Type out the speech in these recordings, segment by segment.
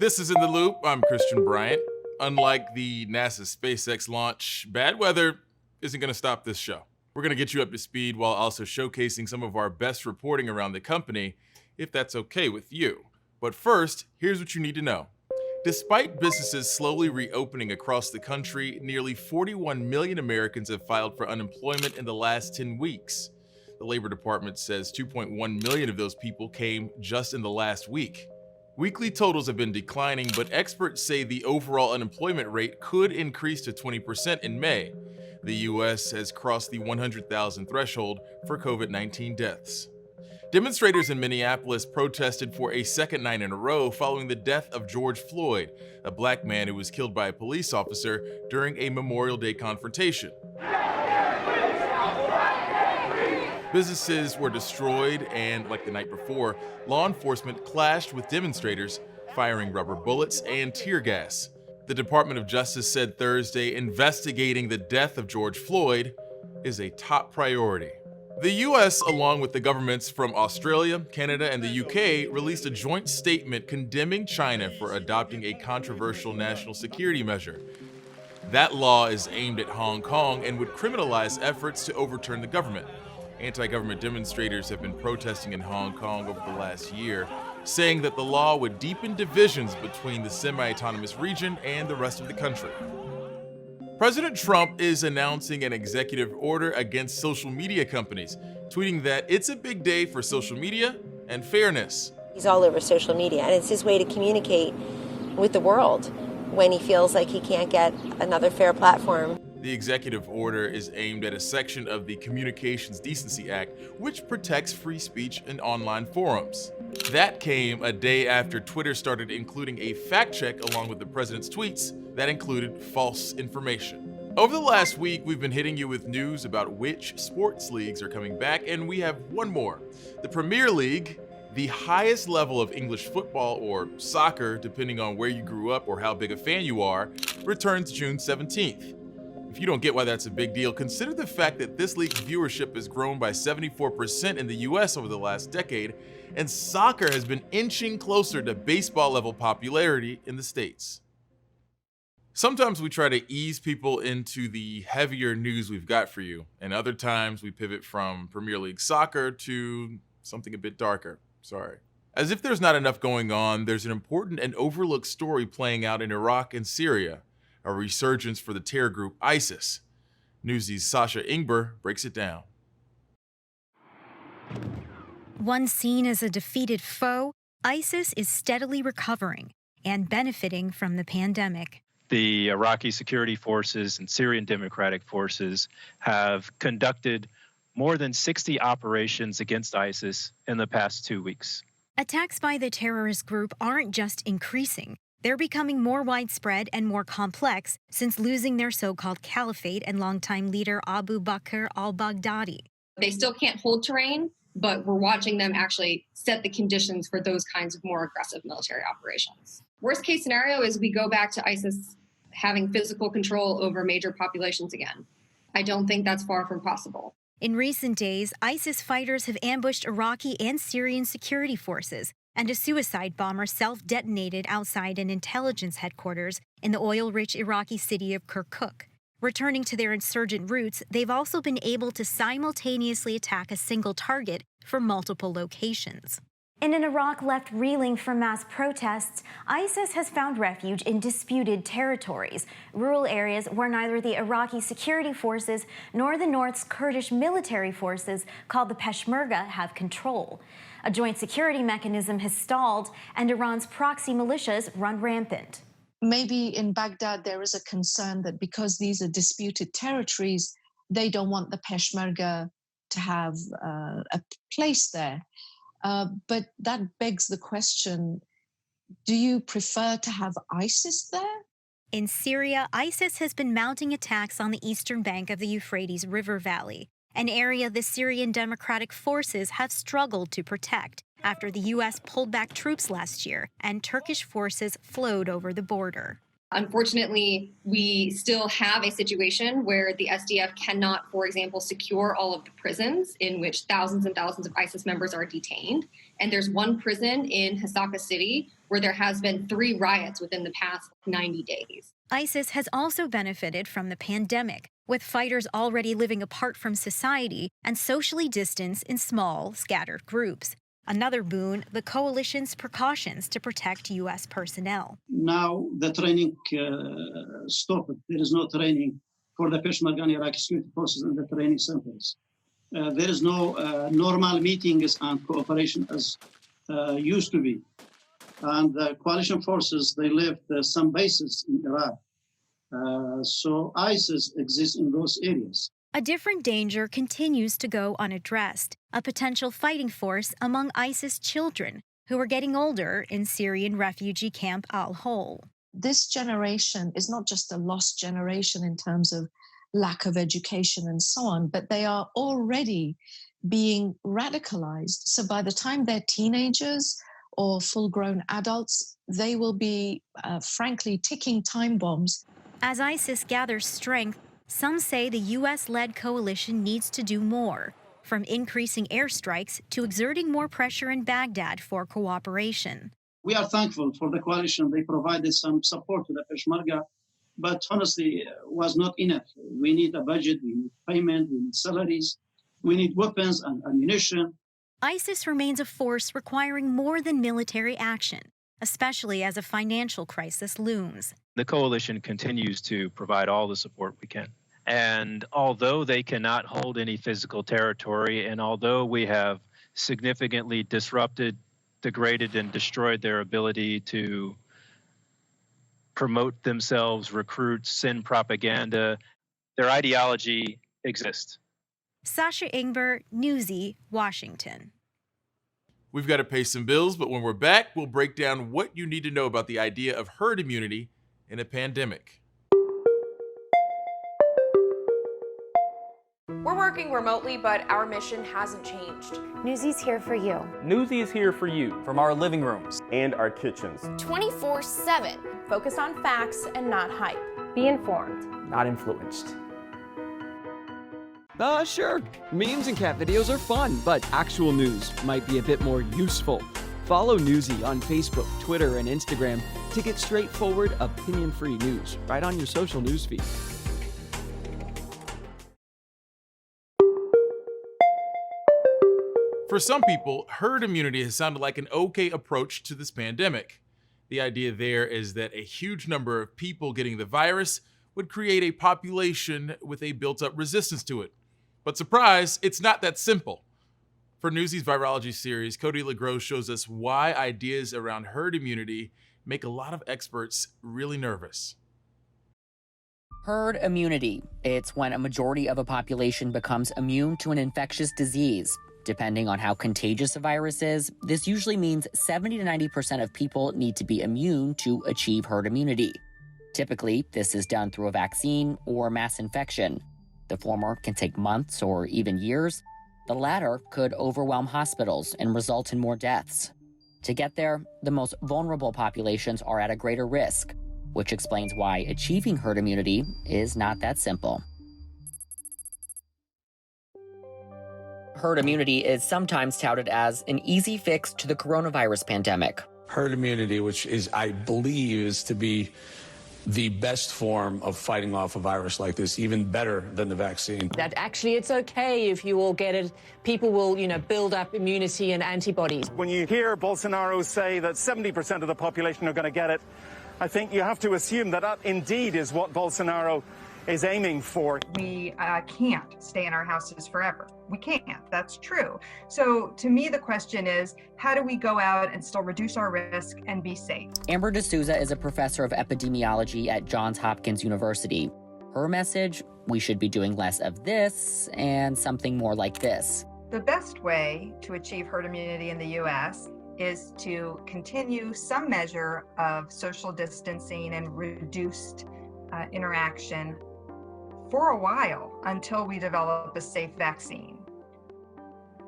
This is In the Loop. I'm Christian Bryant. Unlike the NASA SpaceX launch, bad weather isn't going to stop this show. We're going to get you up to speed while also showcasing some of our best reporting around the company, if that's okay with you. But first, here's what you need to know. Despite businesses slowly reopening across the country, nearly 41 million Americans have filed for unemployment in the last 10 weeks. The Labor Department says 2.1 million of those people came just in the last week. Weekly totals have been declining, but experts say the overall unemployment rate could increase to 20% in May. The U.S. has crossed the 100,000 threshold for COVID-19 deaths. Demonstrators in Minneapolis protested for a second night in a row following the death of George Floyd, a black man who was killed by a police officer during a Memorial Day confrontation. Businesses were destroyed and, like the night before, law enforcement clashed with demonstrators, firing rubber bullets and tear gas. The Department of Justice said Thursday investigating the death of George Floyd is a top priority. The U.S., along with the governments from Australia, Canada, and the U.K., released a joint statement condemning China for adopting a controversial national security measure. That law is aimed at Hong Kong and would criminalize efforts to overturn the government. Anti-government demonstrators have been protesting in Hong Kong over the last year, saying that the law would deepen divisions between the semi-autonomous region and the rest of the country. President Trump is announcing an executive order against social media companies, tweeting that it's a big day for social media and fairness. He's all over social media, and it's his way to communicate with the world when he feels like he can't get another fair platform. The executive order is aimed at a section of the Communications Decency Act, which protects free speech in online forums. That came a day after Twitter started including a fact check along with the president's tweets that included false information. Over the last week, we've been hitting you with news about which sports leagues are coming back, and we have one more. The Premier League, the highest level of English football or soccer, depending on where you grew up or how big a fan you are, returns June 17th. If you don't get why that's a big deal, consider the fact that this league's viewership has grown by 74% in the US over the last decade, and soccer has been inching closer to baseball level popularity in the States. Sometimes we try to ease people into the heavier news we've got for you, and other times we pivot from Premier League soccer to something a bit darker. Sorry. As if there's not enough going on, there's an important and overlooked story playing out in Iraq and Syria. A resurgence for the terror group ISIS. Newsy's Sasha Ingber breaks it down. Once seen as a defeated foe, ISIS is steadily recovering and benefiting from the pandemic. The Iraqi security forces and Syrian Democratic forces have conducted more than 60 operations against ISIS in the past 2 weeks. Attacks by the terrorist group aren't just increasing. They're becoming more widespread and more complex since losing their so-called caliphate and longtime leader Abu Bakr al-Baghdadi. They still can't hold terrain, but we're watching them actually set the conditions for those kinds of more aggressive military operations. Worst case scenario is we go back to ISIS having physical control over major populations again. I don't think that's far from possible. In recent days, ISIS fighters have ambushed Iraqi and Syrian security forces, and a suicide bomber self-detonated outside an intelligence headquarters in the oil-rich Iraqi city of Kirkuk. Returning to their insurgent roots, they've also been able to simultaneously attack a single target for multiple locations. In an Iraq left reeling from mass protests, ISIS has found refuge in disputed territories, rural areas where neither the Iraqi security forces nor the North's Kurdish military forces, called the Peshmerga, have control. A joint security mechanism has stalled, and Iran's proxy militias run rampant. Maybe in Baghdad there is a concern that because these are disputed territories, they don't want the Peshmerga to have a place there. But that begs the question, do you prefer to have ISIS there? In Syria, ISIS has been mounting attacks on the eastern bank of the Euphrates River Valley, an area the Syrian Democratic Forces have struggled to protect after the U.S. pulled back troops last year and Turkish forces flowed over the border. Unfortunately, we still have a situation where the SDF cannot, for example, secure all of the prisons in which thousands and thousands of ISIS members are detained. And there's one prison in Hasaka City where there has been 3 riots within the past 90 days. ISIS has also benefited from the pandemic, with fighters already living apart from society and socially distanced in small, scattered groups. Another boon, the coalition's precautions to protect U.S. personnel. Now the training stopped. There is no training for the Peshmerga and Iraqi security forces in the training centers. There is no normal meetings and cooperation as used to be. And the coalition forces, they left some bases in Iraq. So ISIS exists in those areas. A different danger continues to go unaddressed, a potential fighting force among ISIS children who are getting older in Syrian refugee camp Al-Hol. This generation is not just a lost generation in terms of lack of education and so on, but they are already being radicalized. So by the time they're teenagers or full-grown adults, they will be, frankly, ticking time bombs. As ISIS gathers strength, some say the U.S.-led coalition needs to do more, from increasing airstrikes to exerting more pressure in Baghdad for cooperation. We are thankful for the coalition. They provided some support to the Peshmerga, but honestly, was not enough. We need a budget, we need payment, we need salaries, we need weapons and ammunition. ISIS remains a force requiring more than military action, especially as a financial crisis looms. The coalition continues to provide all the support we can. And although they cannot hold any physical territory, and although we have significantly disrupted, degraded, and destroyed their ability to promote themselves, recruit, send propaganda, their ideology exists. Sasha Ingber, Newsy, Washington. We've got to pay some bills, but when we're back, we'll break down what you need to know about the idea of herd immunity in a pandemic. We're working remotely, but our mission hasn't changed. Newsy's here for you. Newsy is here for you from our living rooms and our kitchens. 24/7. Focused on facts and not hype. Be informed, not influenced. Sure. Memes and cat videos are fun, but actual news might be a bit more useful. Follow Newsy on Facebook, Twitter, and Instagram to get straightforward, opinion-free news right on your social news feed. For some people, herd immunity has sounded like an okay approach to this pandemic. The idea there is that a huge number of people getting the virus would create a population with a built-up resistance to it. But surprise, it's not that simple. For Newsy's virology series, Cody LeGros shows us why ideas around herd immunity make a lot of experts really nervous. Herd immunity. It's when a majority of a population becomes immune to an infectious disease. Depending on how contagious a virus is, this usually means 70 to 90% of people need to be immune to achieve herd immunity. Typically, this is done through a vaccine or mass infection. The former can take months or even years. The latter could overwhelm hospitals and result in more deaths. To get there, the most vulnerable populations are at a greater risk, which explains why achieving herd immunity is not that simple. Herd immunity is sometimes touted as an easy fix to the coronavirus pandemic. Herd immunity, which is, I believe, is to be the best form of fighting off a virus like this, even better than the vaccine. That actually it's okay if you all get it. People will, build up immunity and antibodies. When you hear Bolsonaro say that 70% of the population are going to get it, I think you have to assume that that indeed is what Bolsonaro is aiming for. We can't stay in our houses forever. We can't. That's true. So to me, the question is, how do we go out and still reduce our risk and be safe? Amber D'Souza is a professor of epidemiology at Johns Hopkins University. Her message, we should be doing less of this and something more like this. The best way to achieve herd immunity in the U.S. is to continue some measure of social distancing and reduced interaction for a while until we develop a safe vaccine.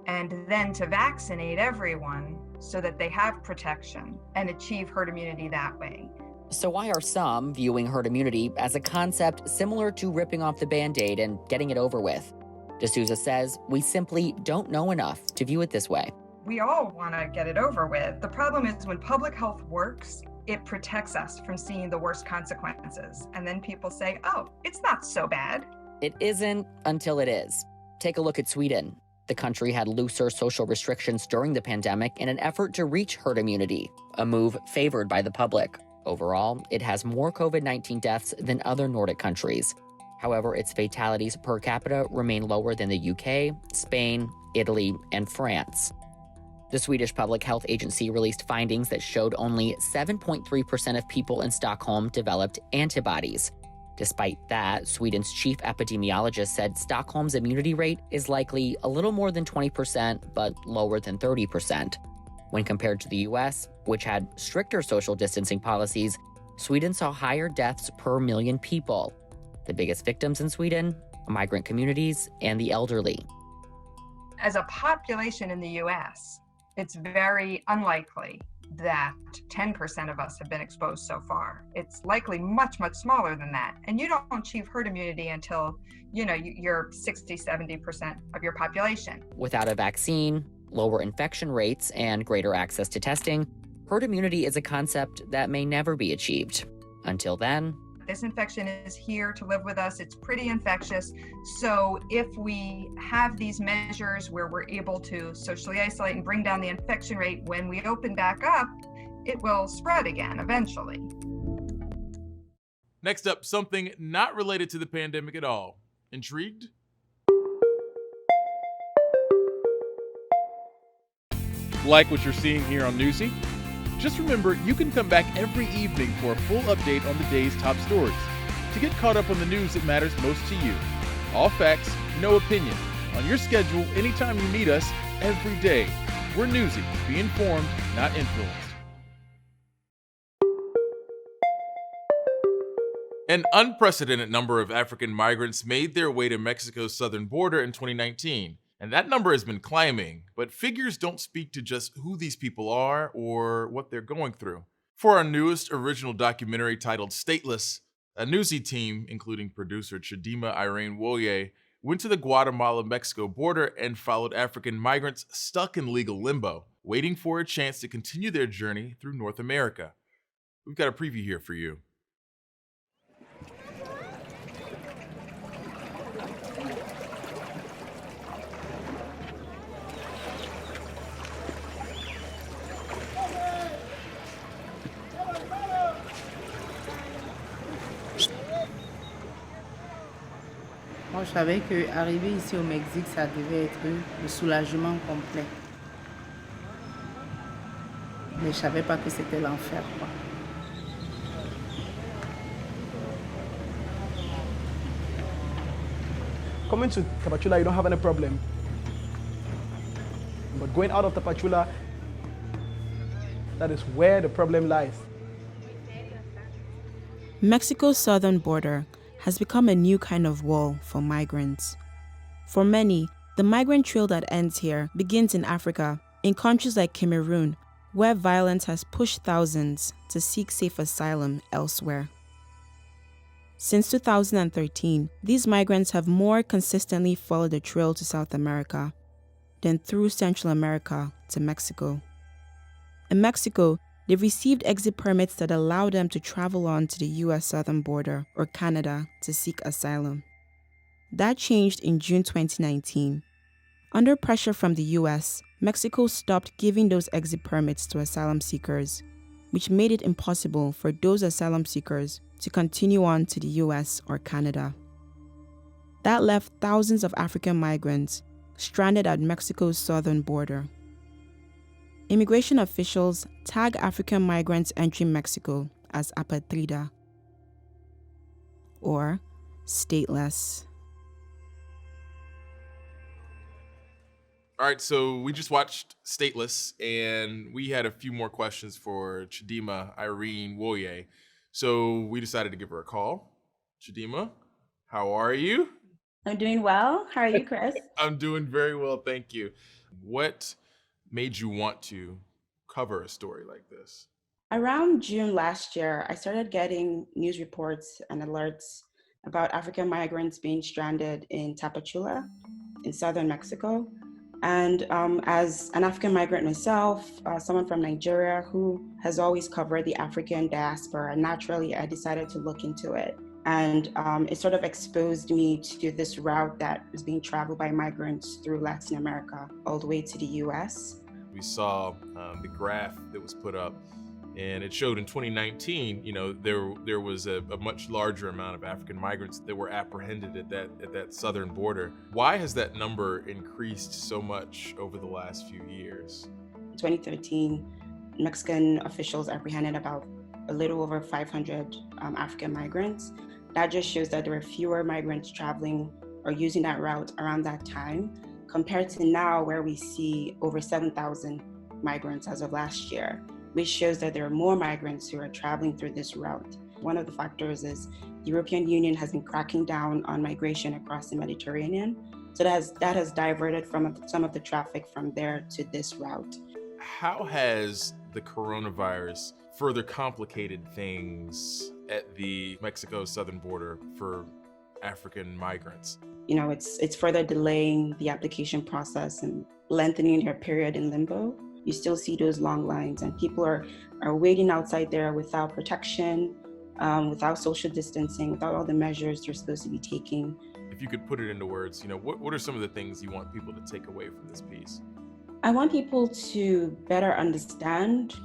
And then to vaccinate everyone so that they have protection and achieve herd immunity that way. So why are some viewing herd immunity as a concept similar to ripping off the Band-Aid and getting it over with? D'Souza says we simply don't know enough to view it this way. We all want to get it over with. The problem is when public health works, it protects us from seeing the worst consequences. And then people say, oh, it's not so bad. It isn't until it is. Take a look at Sweden. The country had looser social restrictions during the pandemic in an effort to reach herd immunity, a move favored by the public. Overall, it has more COVID-19 deaths than other Nordic countries. However, its fatalities per capita remain lower than the UK, Spain, Italy, and France. The Swedish Public Health Agency released findings that showed only 7.3% of people in Stockholm developed antibodies. Despite that, Sweden's chief epidemiologist said Stockholm's immunity rate is likely a little more than 20%, but lower than 30%. When compared to the US, which had stricter social distancing policies, Sweden saw higher deaths per million people. The biggest victims in Sweden, migrant communities, and the elderly. As a population in the US, it's very unlikely that 10% of us have been exposed so far. It's likely much, much smaller than that. And you don't achieve herd immunity until, you're 60, 70% of your population. Without a vaccine, lower infection rates, and greater access to testing, herd immunity is a concept that may never be achieved. Until then, this infection is here to live with us. It's pretty infectious. So if we have these measures where we're able to socially isolate and bring down the infection rate when we open back up, it will spread again eventually. Next up, something not related to the pandemic at all. Intrigued? Like what you're seeing here on Newsy? Just remember, you can come back every evening for a full update on the day's top stories to get caught up on the news that matters most to you. All facts, no opinion. On your schedule, anytime you need us, every day. We're Newsy. Be informed, not influenced. An unprecedented number of African migrants made their way to Mexico's southern border in 2019. And that number has been climbing, but figures don't speak to just who these people are or what they're going through. For our newest original documentary titled Stateless, a Newsy team, including producer Chidima Irene Woye, went to the Guatemala-Mexico border and followed African migrants stuck in legal limbo, waiting for a chance to continue their journey through North America. We've got a preview here for you. Moi, je savais qu'arriver ici au Mexique, ça devait être le soulagement complet. Mais je ne savais pas que c'était l'enfer, quoi. Coming to Tapachula, you don't have any problem. But going out of Tapachula, that is where the problem lies. Mexico's southern border has become a new kind of wall for migrants. For many, the migrant trail that ends here begins in Africa, in countries like Cameroon, where violence has pushed thousands to seek safe asylum elsewhere. Since 2013, these migrants have more consistently followed the trail to South America, then through Central America to Mexico. In Mexico, they've received exit permits that allow them to travel on to the US southern border or Canada to seek asylum. That changed in June 2019. Under pressure from the US, Mexico stopped giving those exit permits to asylum seekers, which made it impossible for those asylum seekers to continue on to the US or Canada. That left thousands of African migrants stranded at Mexico's southern border. Immigration officials tag African migrants entering Mexico as apatrida, or stateless. All right, so we just watched Stateless, and we had a few more questions for Chidima Irene Woye. So we decided to give her a call. Chidima, how are you? I'm doing well. How are you, Chris? I'm doing very well, thank you. What made you want to cover a story like this? Around June last year, I started getting news reports and alerts about African migrants being stranded in Tapachula in southern Mexico. And as an African migrant myself, someone from Nigeria who has always covered the African diaspora, naturally I decided to look into it. And it sort of exposed me to this route that was being traveled by migrants through Latin America all the way to the US. We saw the graph that was put up, and it showed in 2019, there was a much larger amount of African migrants that were apprehended at that southern border. Why has that number increased so much over the last few years? In 2013, Mexican officials apprehended about a little over 500 African migrants. That just shows that there were fewer migrants traveling or using that route around that time, compared to now where we see over 7,000 migrants as of last year, which shows that there are more migrants who are traveling through this route. One of the factors is the European Union has been cracking down on migration across the Mediterranean. So that has diverted from some of the traffic from there to this route. How has the coronavirus further complicated things at the Mexico southern border for African migrants? It's further delaying the application process and lengthening their period in limbo. You still see those long lines, and people are waiting outside there without protection, without social distancing, without all the measures they're supposed to be taking. If you could put it into words, what are some of the things you want people to take away from this piece? I want people to better understand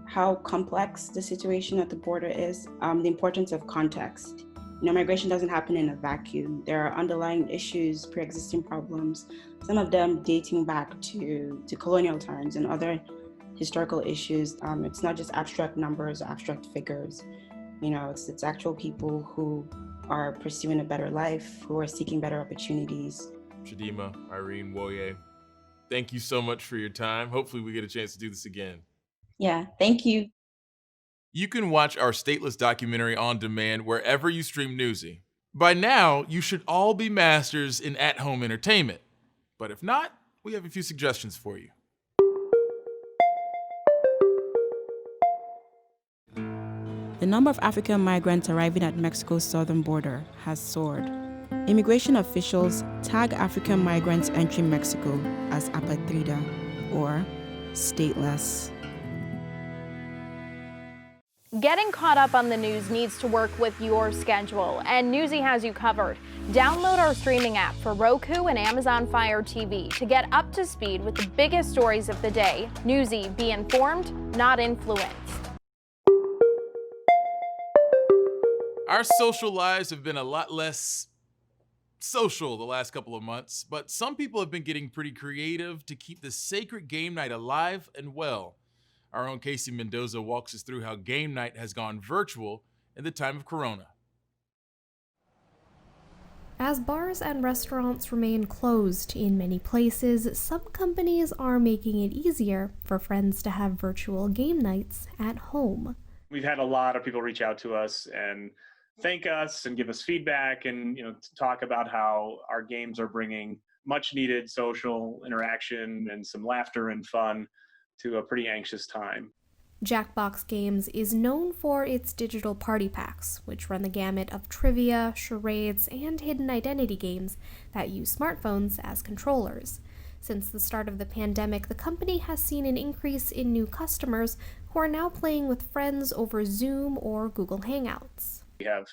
how complex the situation at the border is, the importance of context. Migration doesn't happen in a vacuum. There are underlying issues, pre-existing problems, some of them dating back to colonial times and other historical issues. It's not just abstract numbers or abstract figures. It's actual people who are pursuing a better life, who are seeking better opportunities. Chidima, Irene, Woye, thank you so much for your time. Hopefully we get a chance to do this again. Yeah, thank you. You can watch our Stateless documentary on demand wherever you stream Newsy. By now, you should all be masters in at-home entertainment. But if not, we have a few suggestions for you. The number of African migrants arriving at Mexico's southern border has soared. Immigration officials tag African migrants entering Mexico as apatrida, or stateless. Getting caught up on the news needs to work with your schedule, and Newsy has you covered. Download our streaming app for Roku and Amazon Fire TV to get up to speed with the biggest stories of the day. Newsy, be informed, not influenced. Our social lives have been a lot less social the last couple of months, but some people have been getting pretty creative to keep the sacred game night alive and well. Our own Casey Mendoza walks us through how game night has gone virtual in the time of Corona. As bars and restaurants remain closed in many places, some companies are making it easier for friends to have virtual game nights at home. We've had a lot of people reach out to us and thank us and give us feedback and talk about how our games are bringing much needed social interaction and some laughter and fun to a pretty anxious time. Jackbox Games is known for its digital party packs, which run the gamut of trivia, charades, and hidden identity games that use smartphones as controllers. Since the start of the pandemic, the company has seen an increase in new customers who are now playing with friends over Zoom or Google Hangouts. We have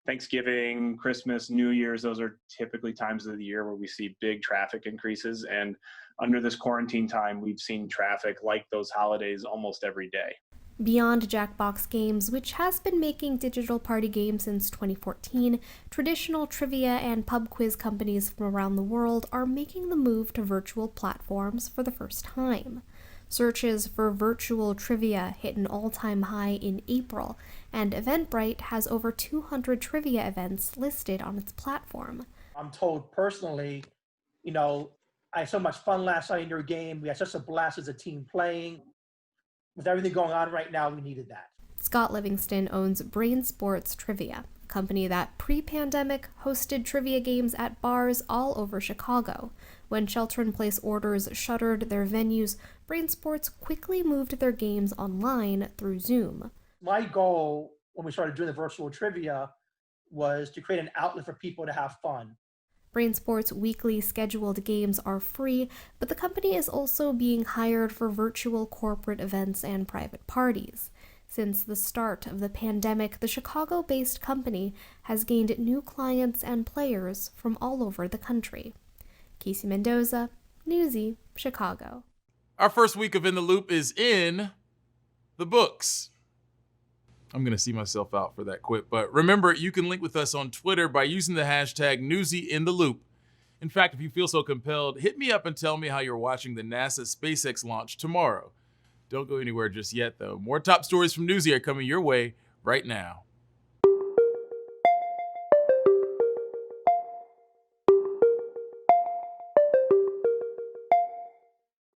Thanksgiving, Christmas, New Year's. Those are typically times of the year where we see big traffic increases. And under this quarantine time, we've seen traffic like those holidays almost every day. Beyond Jackbox Games, which has been making digital party games since 2014, traditional trivia and pub quiz companies from around the world are making the move to virtual platforms for the first time. Searches for virtual trivia hit an all-time high in April, and Eventbrite has over 200 trivia events listed on its platform. I'm told personally, I had so much fun last night in your game. We had such a blast as a team playing. With everything going on right now, we needed that. Scott Livingston owns Brain Sports Trivia, a company that pre-pandemic hosted trivia games at bars all over Chicago. When shelter-in-place orders shuttered their venues, Brain Sports quickly moved their games online through Zoom. My goal when we started doing the virtual trivia was to create an outlet for people to have fun. Brain Sports' weekly scheduled games are free, but the company is also being hired for virtual corporate events and private parties. Since the start of the pandemic, the Chicago-based company has gained new clients and players from all over the country. Casey Mendoza, Newsy, Chicago. Our first week of In the Loop is in the books. I'm going to see myself out for that quip, but remember, you can link with us on Twitter by using the hashtag NewsyInTheLoop. In fact, if you feel so compelled, hit me up and tell me how you're watching the NASA SpaceX launch tomorrow. Don't go anywhere just yet, though. More top stories from Newsy are coming your way right now.